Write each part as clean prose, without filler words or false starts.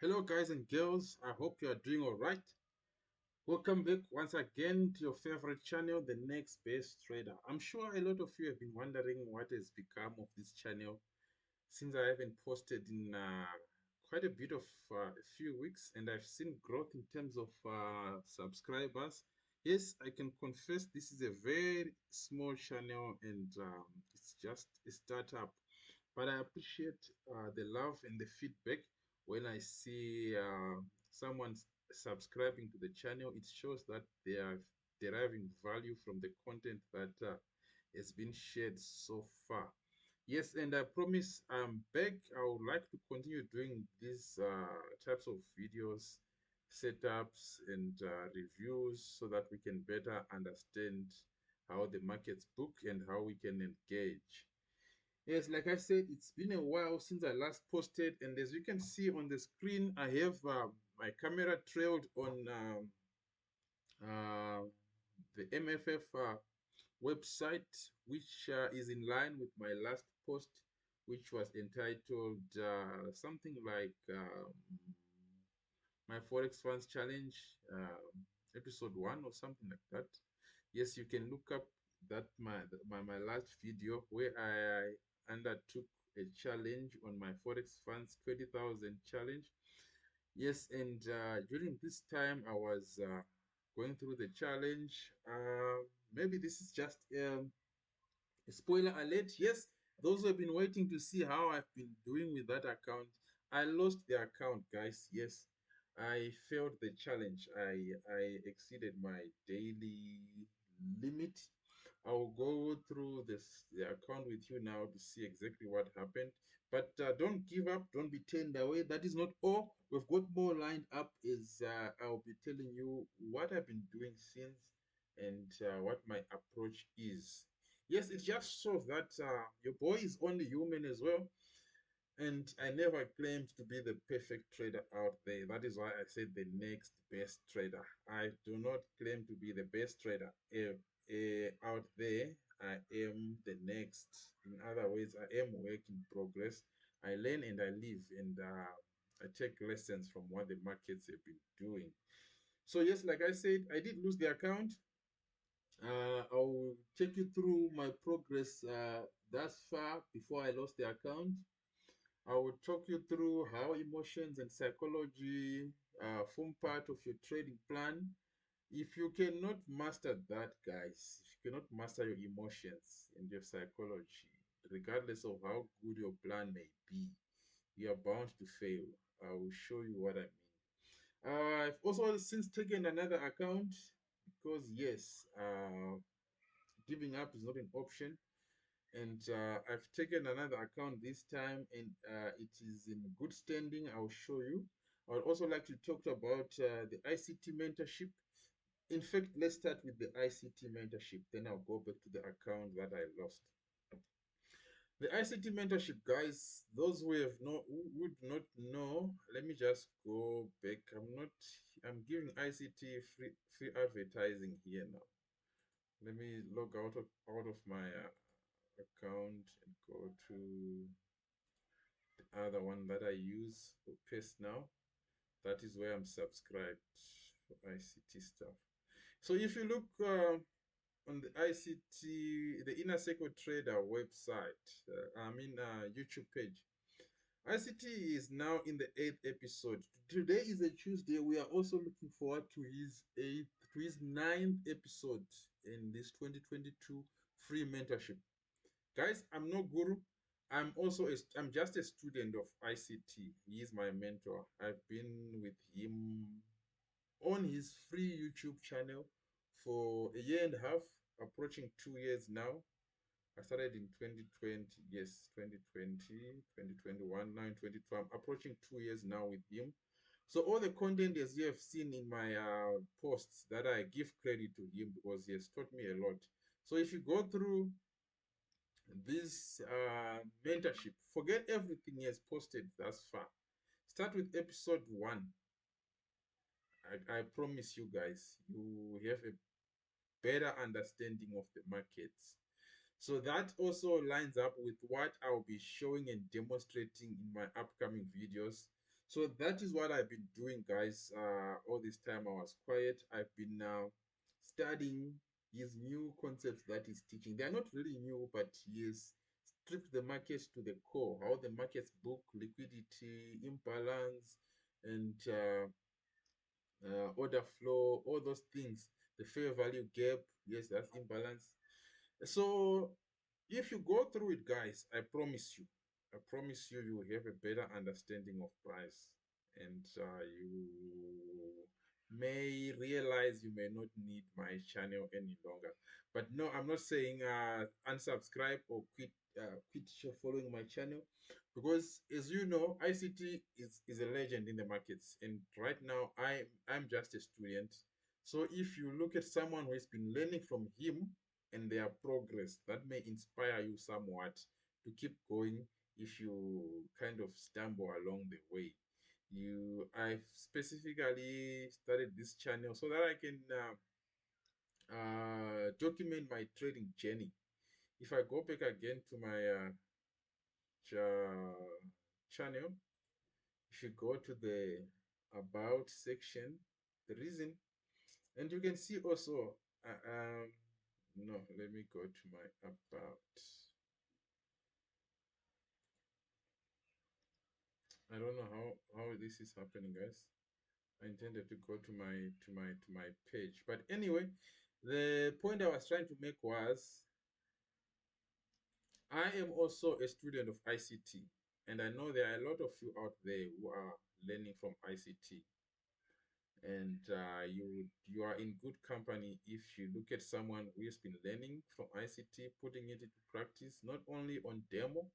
Hello, guys and girls. I hope you are doing all right. Welcome back once again to your favorite channel, The Next Best Trader. I'm sure a lot of you have been wondering what has become of this channel since I haven't posted in quite a bit of a few weeks, and I've seen growth in terms of subscribers. Yes, I can confess this is a very small channel, and it's just a startup. But I appreciate the love and the feedback when I see someone subscribing to the channel. It shows that they are deriving value from the content that has been shared so far. Yes, and I promise I'm back. I would like to continue doing these types of videos, setups, and reviews so that we can better understand how the markets book and how we can engage. Yes, like I said, it's been a while since I last posted, and as you can see on the screen, I have my camera trailed on uh, the MFF website, which is in line with my last post, which was entitled something like my Forex Funds Challenge, episode 1 or something like that. Yes, you can look up that my last video where I undertook a challenge on my Forex Funds 20,000 challenge. Yes, and during this time I was going through the challenge. Maybe this is just a spoiler alert. Yes, those who have been waiting to see how I've been doing with that account, I lost the account, guys. Yes, I failed the challenge. I exceeded my daily limit. I'll go through the account with you now to see exactly what happened. But don't give up. Don't be turned away. That is not all. We've got more lined up. Is I'll be telling you what I've been doing since and what my approach is. Yes, it just shows that your boy is only human as well. And I never claimed to be the perfect trader out there. That is why I said the next best trader. I do not claim to be the best trader out there. I am the next. In other words, I am work in progress. I learn and I live, and I take lessons from what the markets have been doing. So yes, like I said, I did lose the account. I'll take you through my progress thus far before I lost the account. I will talk you through how emotions and psychology form part of your trading plan. If you cannot master that, guys, if you cannot master your emotions and your psychology, regardless of how good your plan may be, you are bound to fail. I will show you what I mean. I've also since taken another account because, yes, giving up is not an option, and I've taken another account this time, and it is in good standing. I'll show you. I would also like to talk about the ICT mentorship. In fact, let's start with the ICT mentorship, then I'll go back to the account that I lost. The ICT mentorship, guys, those who have who would not know, let me just go back. I'm giving ICT free advertising here now. Let me log out of my account and go to the other one that I use for paste now. That is where I'm subscribed for ICT stuff. So if you look on the ICT, the Inner Circle Trader website, YouTube page, ICT is now in the 8th episode. Today is a Tuesday. We are also looking forward to his 9th episode in this 2022 free mentorship. Guys, I'm no guru. I'm just a student of ICT. He is my mentor. I've been with him on his free YouTube channel for a year and a half, approaching 2 years now. I started in 2020, yes, 2020, 2021, now in 2022. I'm approaching 2 years now with him. So all the content, as you have seen in my posts, that I give credit to him because he has taught me a lot. So if you go through this mentorship, forget everything he has posted thus far. Start with episode 1. I promise you guys, you have a better understanding of the markets. So that also lines up with what I'll be showing and demonstrating in my upcoming videos. So that is what I've been doing, guys. All this time I was quiet. I've been studying his new concepts that he's teaching. They are not really new, but he has stripped the markets to the core. How the markets book, liquidity, imbalance, and order flow, all those things. The fair value gap, yes, that's imbalance. So if you go through it, guys, I promise you, you will have a better understanding of price, and you may realize you may not need my channel any longer. But no, I'm not saying unsubscribe or quit following my channel, because as you know, ICT is a legend in the markets, and right now I'm just a student. So if you look at someone who has been learning from him and their progress, that may inspire you somewhat to keep going if you kind of stumble along the way. I've specifically started this channel so that I can document my trading journey. If I go back again to my channel, if you go to the about section, the reason, and you can see also, no, let me go to my about. I don't know how this is happening, guys. I intended to go to my page, but anyway, the point I was trying to make was I am also a student of ICT, and I know there are a lot of you out there who are learning from ICT, and you are in good company if you look at someone who has been learning from ICT, putting it into practice, not only on demo,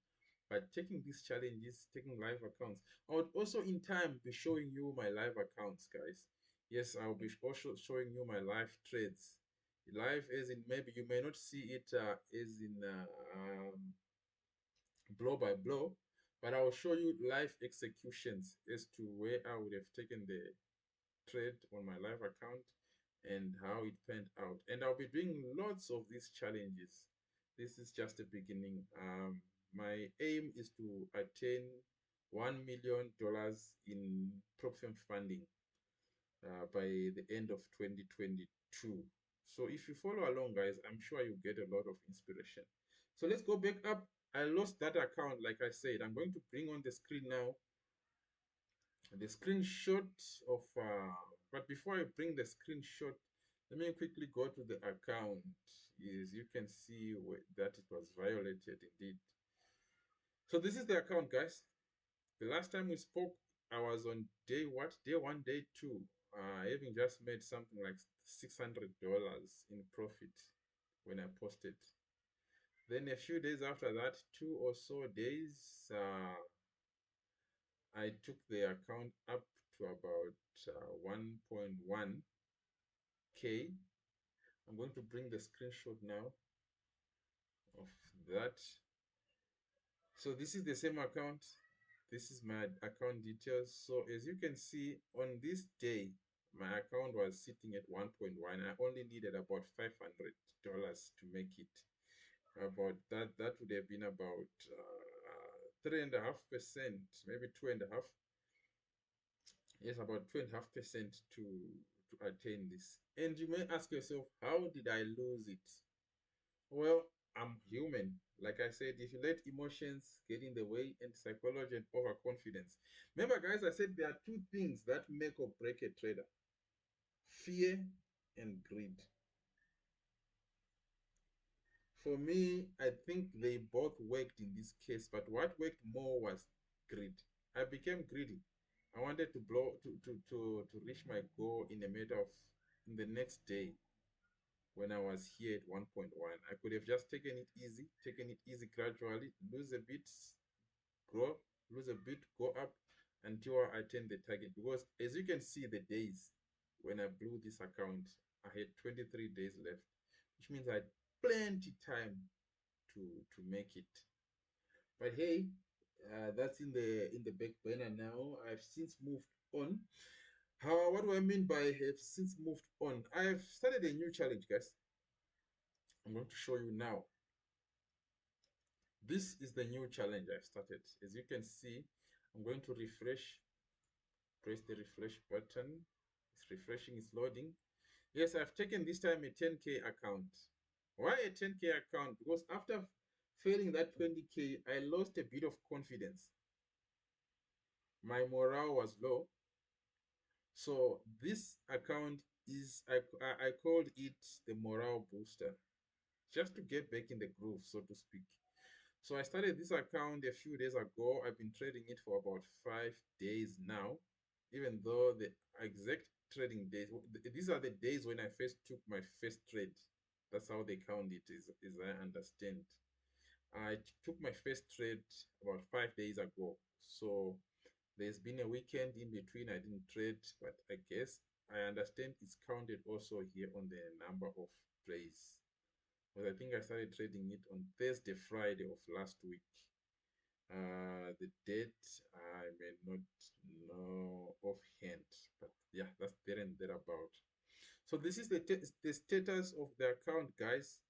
but taking these challenges, taking live accounts. I would also in time be showing you my live accounts, guys. Yes, I'll be also showing you my live trades. Live as in, maybe you may not see it as in blow by blow, but I'll show you live executions as to where I would have taken the trade on my live account and how it panned out. And I'll be doing lots of these challenges. This is just the beginning. My aim is to attain $1 million in prop firm funding by the end of 2022. So if you follow along, guys, I'm sure you get a lot of inspiration. So let's go back up. I lost that account, like I said. I'm going to bring on the screen now the screenshot of but before I bring the screenshot, let me quickly go to the account. Is you can see that it was violated indeed. So this is the account, guys. The last time we spoke, I was on day what? Day one, day two. Having just made something like $600 in profit when I posted. Then a few days after that, 2 or so days, I took the account up to about 1.1K. I'm going to bring the screenshot now of that. So this is the same account. This is my account details. So as you can see, on this day, my account was sitting at 1.1. I only needed about $500 to make it. About that would have been about 3.5%, maybe 2.5. Yes, about 2.5% to attain this. And you may ask yourself, how did I lose it? Well, I'm human. Like I said, if you let emotions get in the way and psychology and overconfidence. Remember, guys, I said there are two things that make or break a trader: fear and greed. For me, I think they both worked in this case, but what worked more was greed. I became greedy. I wanted to blow to reach my goal in a matter of in the next day when I was here at 1.1. I could have just taken it easy gradually, lose a bit, grow, lose a bit, go up until I attain the target. Because as you can see, the days when I blew this account, I had 23 days left, which means I had plenty time to make it. But hey, that's in the back burner now. I've since moved on. How? What do I mean by have since moved on? I've started a new challenge, guys. I'm going to show you now. This is the new challenge I've started. As you can see, I'm going to refresh. Press the refresh button. It's refreshing, it's loading. Yes, I've taken this time a 10K account. Why a 10K account? Because after failing that 20K, I lost a bit of confidence. My morale was low. So this account is, I called it the morale booster, just to get back in the groove, so to speak. So I started this account a few days ago. I've been trading it for about 5 days now, even though the exact trading days, these are the days when I first took my first trade. That's how they count it, is I understand. I took my first trade about 5 days ago. So there's been a weekend in between. I didn't trade, but I guess I understand it's counted also here on the number of days. But I think I started trading it on Thursday, Friday of last week. The date I may not know offhand, but yeah, that's there and thereabout. So this is the status of the account, guys.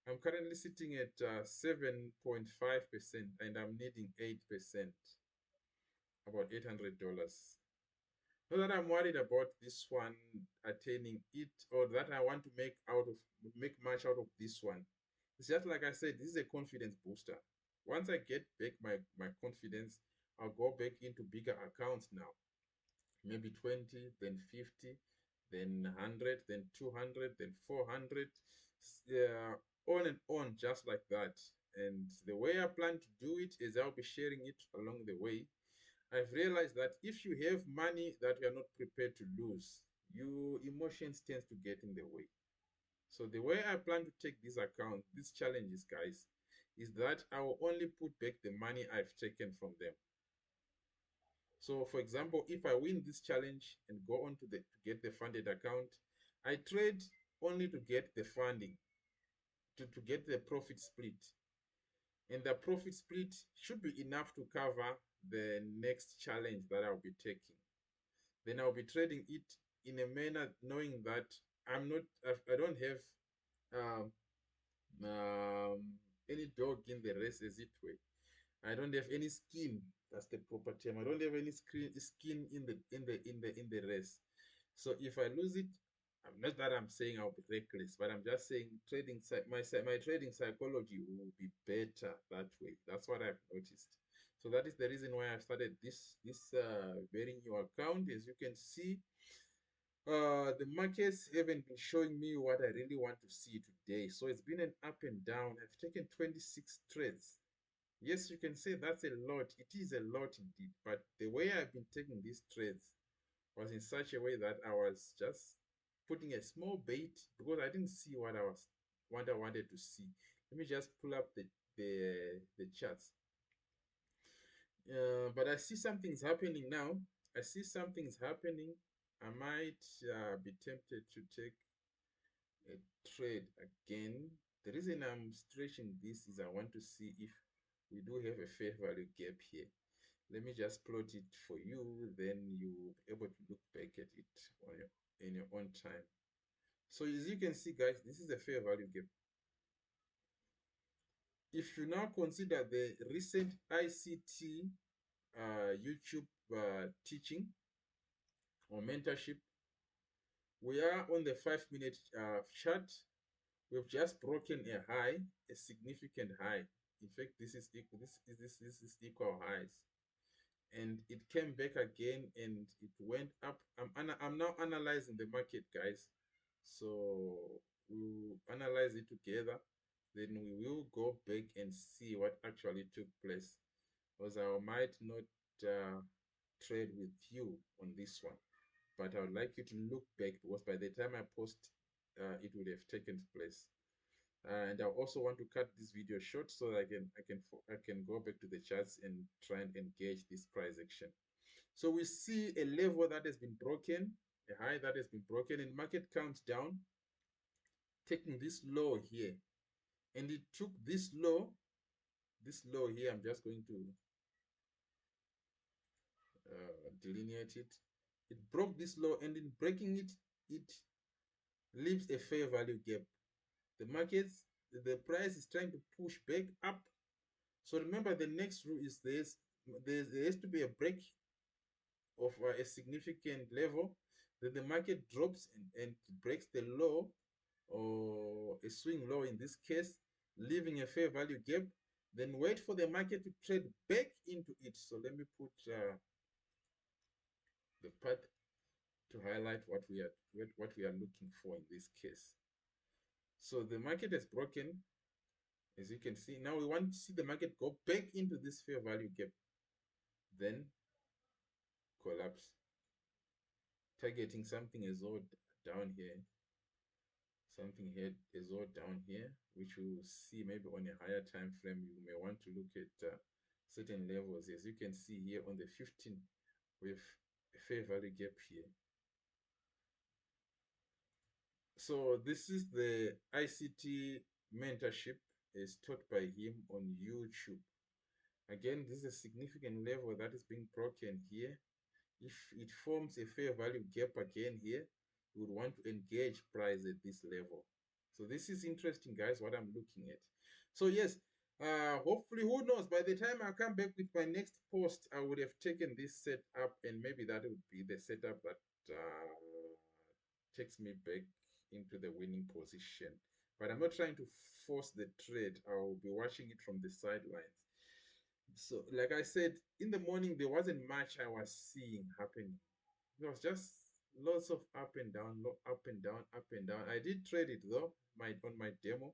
I'm currently sitting at 7.5%, and I'm needing 8%, about $800. Not that I'm worried about this one attaining it, or that I want to make much out of this one. It's just like I said, this is a confidence booster. Once I get back my confidence, I'll go back into bigger accounts now. Maybe 20, then 50, then 100, then 200, then 400, on and on, just like that. And the way I plan to do it is I'll be sharing it along the way. I've realized that if you have money that you are not prepared to lose, your emotions tends to get in the way. So the way I plan to take this account, these challenges, guys, is that I will only put back the money I've taken from them. So for example, if I win this challenge and go on to get the funded account, I trade only to get the funding, to get the profit split. And the profit split should be enough to cover the next challenge that I'll be taking. Then I'll be trading it in a manner knowing that I don't have um, um, any dog in the race, as it were. I don't have any skin. That's the proper term. I don't have any skin in the race. So if I lose it, I'm not that I'm saying I'll be reckless, but I'm just saying my trading psychology will be better that way. That's what I've noticed. So that is the reason why I've started this very new account. As you can see, the markets haven't been showing me what I really want to see today. So it's been an up and down. I've taken 26 trades. Yes, you can say that's a lot. It is a lot indeed. But the way I've been taking these trades was in such a way that I was just putting a small bait because I didn't see what I wanted to see. Let me just pull up the charts. But I see something's happening now. I see something's happening. I might be tempted to take a trade again. The reason I'm stretching this is I want to see if we do have a fair value gap here. Let me just plot it for you, then you will be able to look back at it in your own time. So as you can see, guys, this is a fair value gap. If you now consider the recent ICT YouTube teaching or mentorship, we are on the 5-minute chart. We've just broken a high, a significant high. In fact, this is equal highs, and it came back again and it went up. I'm now analyzing the market, guys. So we'll analyze it together. Then we will go back and see what actually took place, because I might not trade with you on this one, but I would like you to look back, because by the time I post, it would have taken place. And I also want to cut this video short so that I can go back to the charts and try and engage this price action. So we see a level that has been broken, a high that has been broken, and market comes down, taking this low here. And it took this low here. I'm just going to delineate it. It broke this low, and in breaking it, it leaves a fair value gap. The price is trying to push back up. So remember, the next rule is there has to be a break of a significant level, then the market drops and breaks the low or a swing low in this case, leaving a fair value gap, then wait for the market to trade back into it. So let me put the path to highlight what we are looking for in this case. So the market has broken, as you can see. Now we want to see the market go back into this fair value gap, then collapse, targeting something as old down here, something here as old down here, which we will see maybe on a higher time frame. You may want to look at certain levels, as you can see here on the 15 with a fair value gap here. So this is the ICT mentorship as taught by him on YouTube. Again, this is a significant level that is being broken here. If it forms a fair value gap again here, you would want to engage price at this level. So this is interesting, guys, what I'm looking at. So yes, hopefully, who knows, by the time I come back with my next post, I would have taken this setup, and maybe that would be the setup that takes me back into the winning position. But I'm not trying to force the trade. I will be watching it from the sidelines. So, like I said, in the morning, there wasn't much I was seeing happening. It was just lots of up and down, up and down, up and down. I did trade it though, on my demo,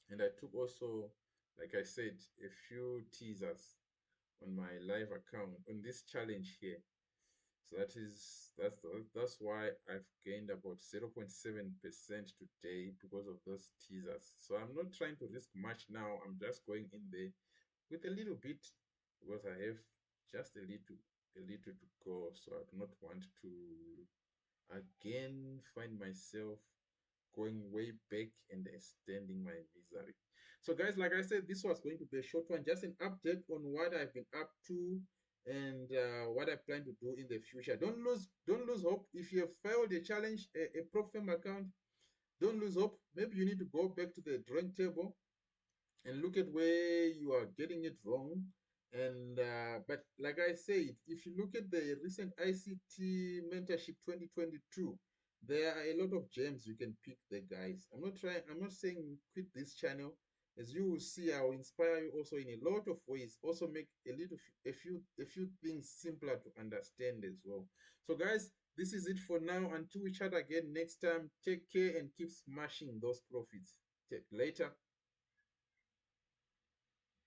and I took also, like I said, a few teasers on my live account on this challenge here. So that's why I've gained about 0.7% today because of those teasers. So I'm not trying to risk much now. I'm just going in there with a little bit because I have just a little to go. So I do not want to again find myself going way back and extending my misery. So guys, like I said, this was going to be a short one, just an update on what I've been up to and what I plan to do in the future. Don't lose hope. If you have failed a challenge, a prop firm account, don't lose hope. Maybe you need to go back to the drawing table and look at where you are getting it wrong. And but like I said, if you look at the recent ICT mentorship 2022, there are a lot of gems you can pick there, guys. I'm not saying quit this channel. As you will see, I will inspire you also in a lot of ways. Also make a few things simpler to understand as well. So guys, this is it for now. Until we chat again next time, take care and keep smashing those profits. Take later.